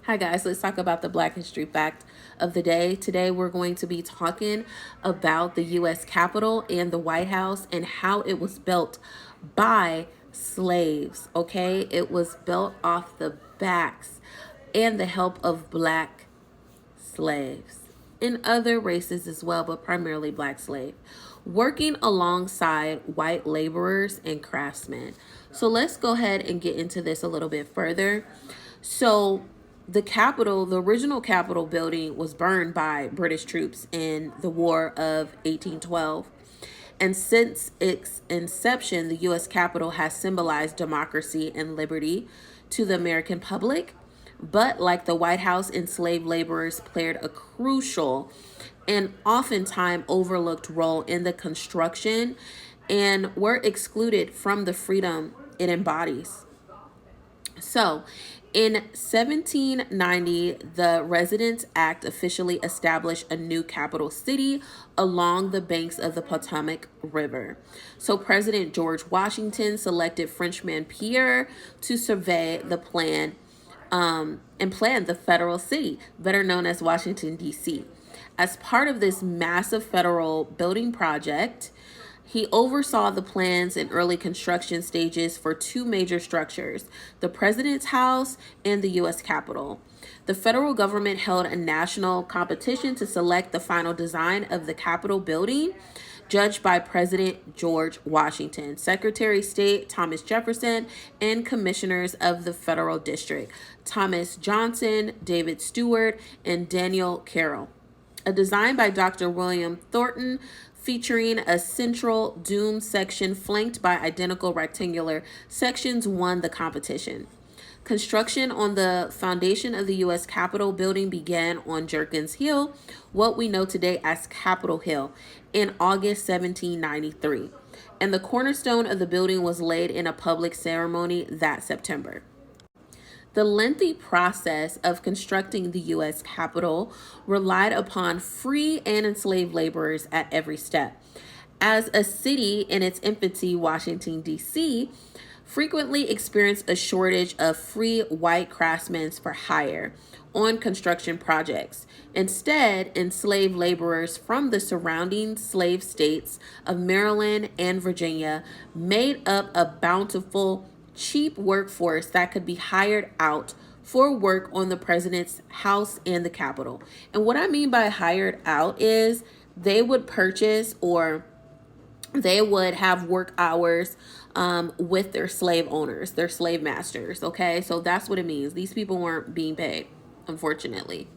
Hi guys, let's talk about the Black History Fact of the day. Today we're going to be talking about the US Capitol and the White House and how it was built by slaves, okay? It was built off the backs and the help of Black slaves and other races as well, but primarily Black slave, working alongside white laborers and craftsmen. So let's go ahead and get into this a little bit further. So the Capitol, the original Capitol building, was burned by British troops in the War of 1812. And since its inception, the U.S. Capitol has symbolized democracy and liberty to the American public. But like the White House, enslaved laborers played a crucial and oftentimes overlooked role in the construction and were excluded from the freedom it embodies. So, in 1790, the Residence Act officially established a new capital city along the banks of the Potomac River. So, President George Washington selected Frenchman Pierre to survey the plan and plan the federal city, better known as Washington, D.C. As part of this massive federal building project, he oversaw the plans and early construction stages for two major structures, the President's House and the U.S. Capitol. The federal government held a national competition to select the final design of the Capitol building, judged by President George Washington, Secretary of State Thomas Jefferson, and commissioners of the federal district, Thomas Johnson, David Stewart, and Daniel Carroll. A design by Dr. William Thornton featuring a central dome section flanked by identical rectangular sections won the competition. Construction on the foundation of the U.S. Capitol building began on Jerkins Hill, what we know today as Capitol Hill, in August 1793, and the cornerstone of the building was laid in a public ceremony that September. The lengthy process of constructing the U.S. Capitol relied upon free and enslaved laborers at every step. As a city in its infancy, Washington, D.C., frequently experienced a shortage of free white craftsmen for hire on construction projects. Instead, enslaved laborers from the surrounding slave states of Maryland and Virginia made up a bountiful cheap workforce that could be hired out for work on the president's house and the Capitol. And what I mean by hired out is they would purchase or they would have work hours with their slave owners, their slave masters. Okay, so that's what it means. These people weren't being paid, unfortunately.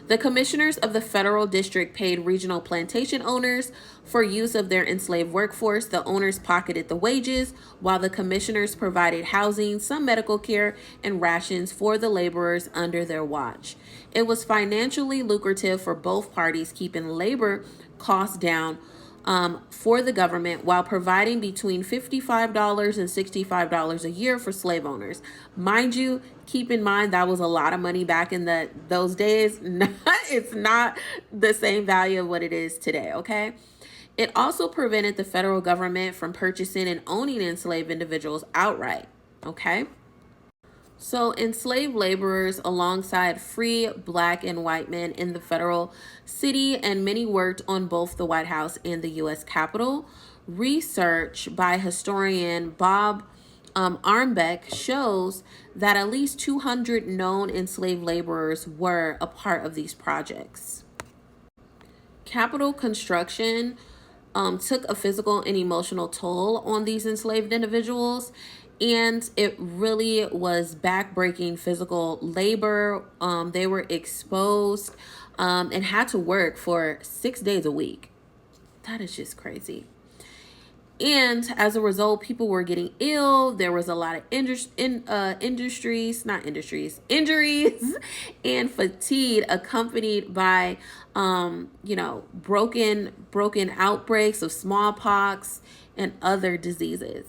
The commissioners of the federal district paid regional plantation owners for use of their enslaved workforce. The owners pocketed the wages, while the commissioners provided housing, some medical care, and rations for the laborers under their watch. It was financially lucrative for both parties, keeping labor costs down for the government while providing between $55 and $65 a year for slave owners. Mind you, keep in mind that was a lot of money back in those days. It's not the same value of what it is today, okay? It also prevented the federal government from purchasing and owning enslaved individuals outright, okay? So, enslaved laborers alongside free Black and white men in the federal city, and many worked on both the White House and the U.S. Capitol. Research by historian Bob Armbeck shows that at least 200 known enslaved laborers were a part of these projects. Capitol construction took a physical and emotional toll on these enslaved individuals, and it really was backbreaking physical labor. They were exposed and had to work for 6 days a week. That is just crazy. And as a result, people were getting ill. There was a lot of injuries and fatigue accompanied by, broken outbreaks of smallpox and other diseases.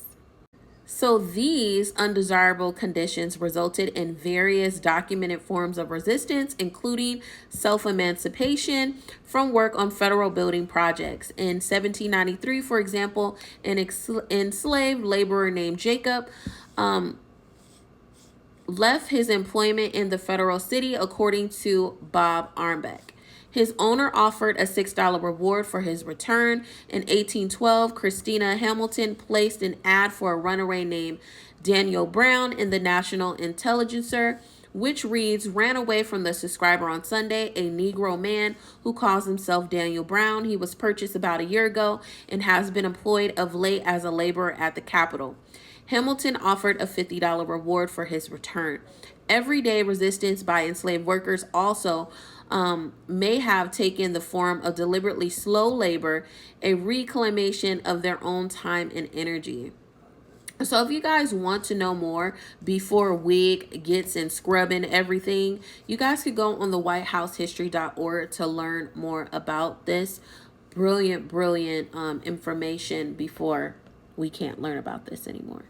So these undesirable conditions resulted in various documented forms of resistance, including self-emancipation from work on federal building projects. In 1793, for example, an enslaved laborer named Jacob left his employment in the federal city, according to Bob Armbeck. His owner offered a $6 reward for his return. In 1812, Christina Hamilton placed an ad for a runaway named Daniel Brown in the National Intelligencer, which reads, ran away from the subscriber on Sunday, a Negro man who calls himself Daniel Brown. He was purchased about a year ago and has been employed of late as a laborer at the Capitol. Hamilton offered a $50 reward for his return. Everyday resistance by enslaved workers also may have taken the form of deliberately slow labor, a reclamation of their own time and energy. So if you guys want to know more before wig gets in scrubbing everything, you guys could go on the whitehousehistory.org to learn more about this brilliant information before we can't learn about this anymore.